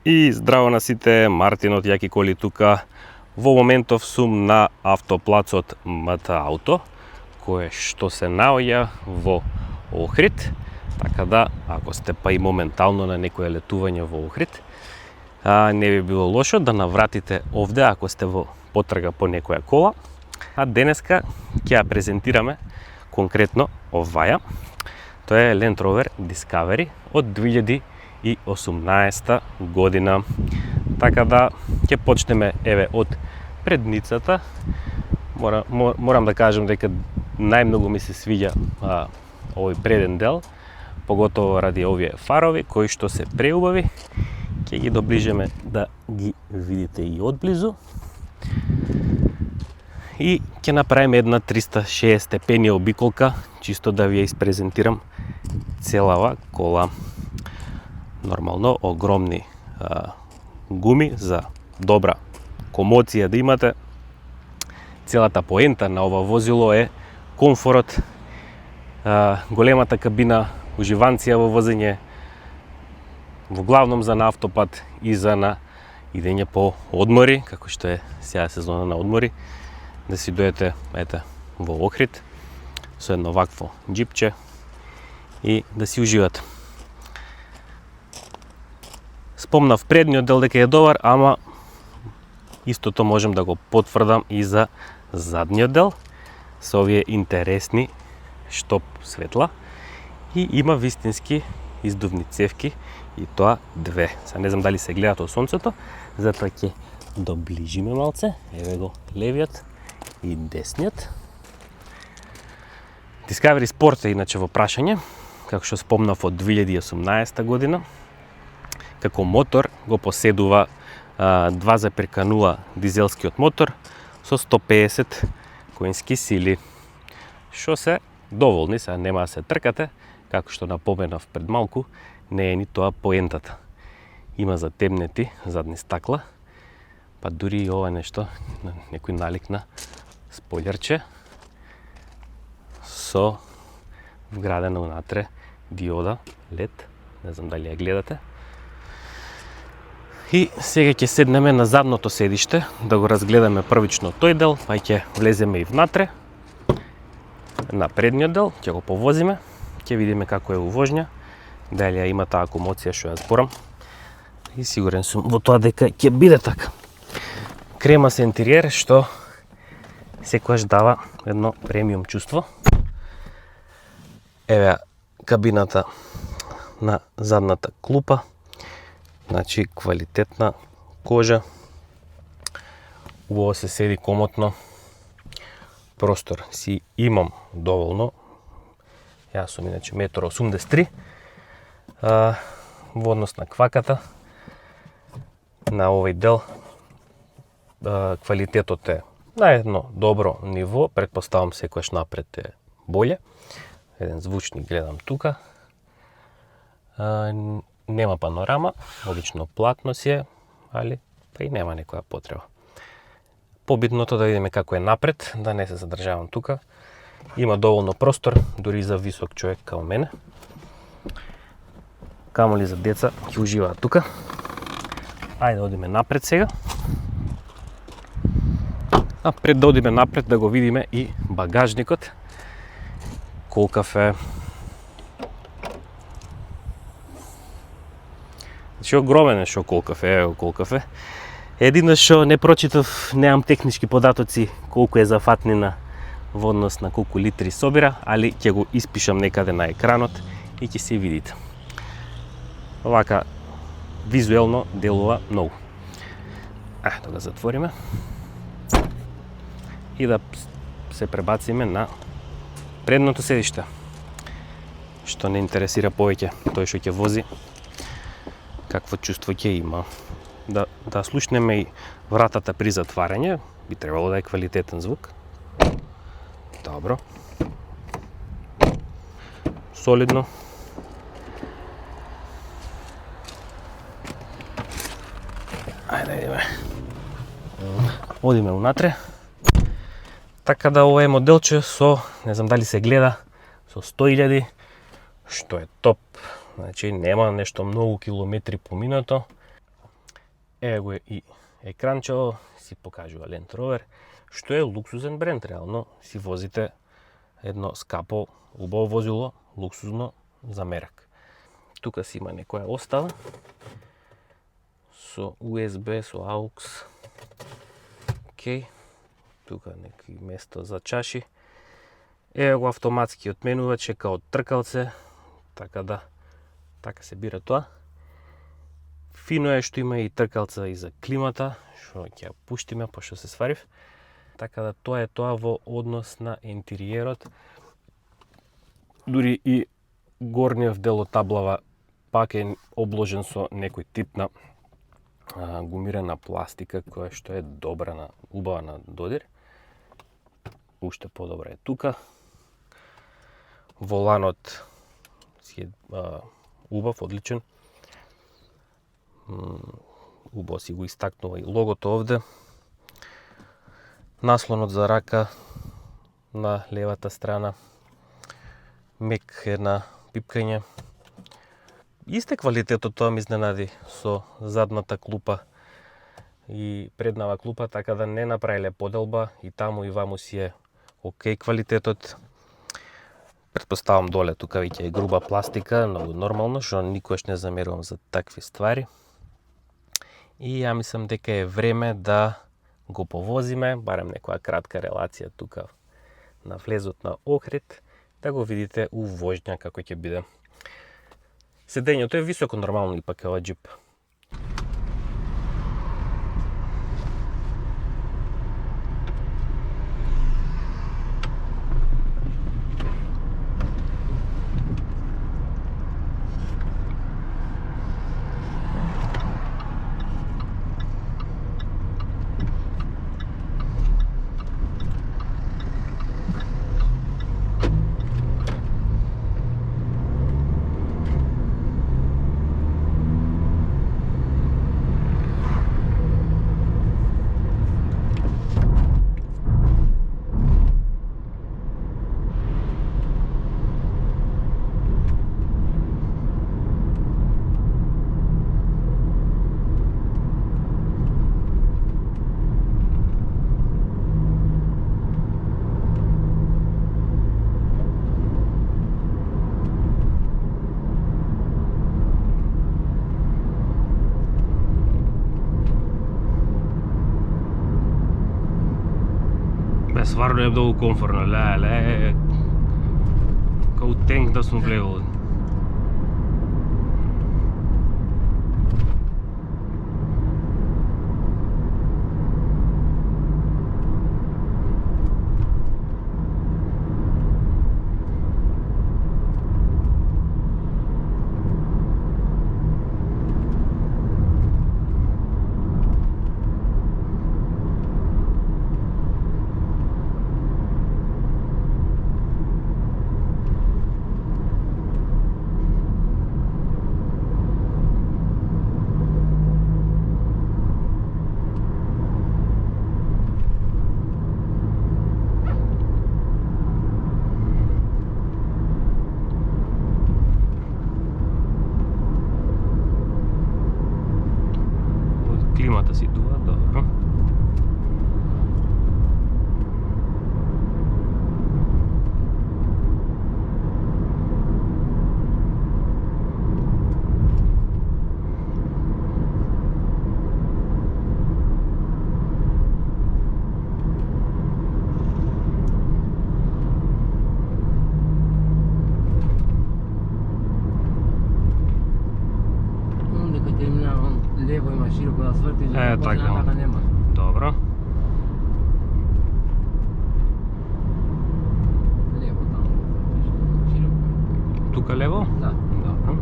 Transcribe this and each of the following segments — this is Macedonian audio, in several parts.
И здраво на сите, Мартин од Јаки коли тука. Во моментов сум на автоплацот МТ Auto, кое што се наоѓа во Охрид, така да, ако сте па и моментално на некое летување во Охрид, не би било лошо да навратите овде ако сте во потрага по некоја кола. А денеска ќе ја презентираме конкретно оваја. Тоа е Land Rover Discovery од 2018 година. Така да ќе почнеме еве од предницата. Морам да кажам дека најмногу ми се свиѓа овој преден дел, поготово ради овие фарови кои што се преубави. Ќе ги доближиме да ги видите и одблизу. И ќе направиме една 360 степени обиколка, чисто да ви ја испрезентирам целава кола. Нормално, огромни гуми за добра комоција да имате. Целата поента на ова возило е комфорот, големата кабина, уживанција во возење, во главном за на автопат и за на идење по одмори, како што е сега сезона на одмори, да си дојдете во Охрид со едно вакво джипче и да си уживате. Спомнав предниот дел дека е добар, ама истото можем да го потврдам и за задниот дел со овие интересни штоп светла и има вистински издувни цевки и тоа две. Сега не знам дали се гледат од сонцето, затоа ќе доближиме малце. Еве го левиот и десниот. Discovery Sport е иначе во прашање, како што спомнав од 2018 година. Како мотор го поседува 2.0 дизелскиот мотор со 150 коински сили, што се доволни, сега нема да се тркате, како што напоменав пред малку, не е ни тоа поентата. Има затемнети задни стакла, па дури и ова нешто, некој налик на спојлерче со вградена унатре диода LED, не знам дали ја гледате. И сега ќе седнеме на задното седиште, да го разгледаме првично тој дел, па ќе влеземе и внатре. На предниот дел ќе го повозиме, ќе видиме како е увожња, дали ја има таа комоција што ја зборам. И сигурен сум во тоа дека ќе биде така. Крема се интериер што секогаш дава едно премиум чувство. Еве кабината на задната клупа. Значи квалитетна кожа. Убаво се седи комотно. Простор си имам доволно. Јас сум иначе 1,83 м. Во однос на кваката на овој дел квалитетот е на едно добро ниво, претпоставам секојаш напред е боле. Еден звучник гледам тука. Нема панорама, обично платно си е, али па и нема некоја потреба. Побитното да видиме како е напред, да не се задржавам тука. Има доволно простор, дури за висок човек као мене. Камоли за деца ќе уживаат тука. Ајде одиме напред сега. А пред да одиме напред да го видиме и багажникот. Колкав е. Значи огромен е колкав е. Единаш што не прочитав, немам технички податоци колку е зафатнина во однос на колку литри собира, али ќе го испишам некаде на екранот и ќе се видите. Овака визуелно делува многу. Да го затвориме. И да се пребациме на предното седиште. Што не интересира повеќе тој што ќе вози, какво чувство ќе има. Да слушнеме и вратата при затварање, би требало да е квалитетен звук. Добро. Солидно. Ајде идеме. Одиме унатре. Така да ова е моделче со, не знам дали се гледа, со 100.000, што е топ. Значи нема нешто многу километри поминато. Ево го и екранчево, си покажува Land Rover, што е луксузен бренд, реално си возите едно скапо, убаво возило, луксузно за мерак. Тука си има некоја остава со USB, со AUX. Океј. Тука некој место за чаши. Ево го автоматскиот менувач, е као тркалце, така се бира тоа. Фино е што има и тркалца и за климата, што ќе ја пуштиме пошто се сварив. Така да тоа е тоа во однос на интериерот. Дури и горниот дел од таблава пак е обложен со некој тип на гумирана пластика, која што е добра, убава на додир. Уште подобра е тука. Воланот си е убав, одличен. Убаво си го истакнува и логото овде. Наслонот за рака на левата страна. Мек е на пипкање. Исте квалитетот, тоа ме изненади, со задната клупа и преднава клупа, така да не направиле поделба, и таму и ваму си е окей квалитетот. Претпоставам доле тука веќе е груба пластика, многу нормално, што никогаш не замерувам за такви ствари. И ја мислам дека е време да го повозиме, барем некоја кратка релација тука на влезот на Охрид, да го видите у воžња како ќе биде. Седењето е високо, нормално ипак е ова джип. Стварно е многу комфортно, као тенк да сум влегол. Климата си дува, добро. Лево има широко да сврти, така нема. Добро. Лево таму, широко. Тука лево? Да. Добро.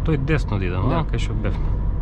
Тој десно да идам, Да. кај што бевме.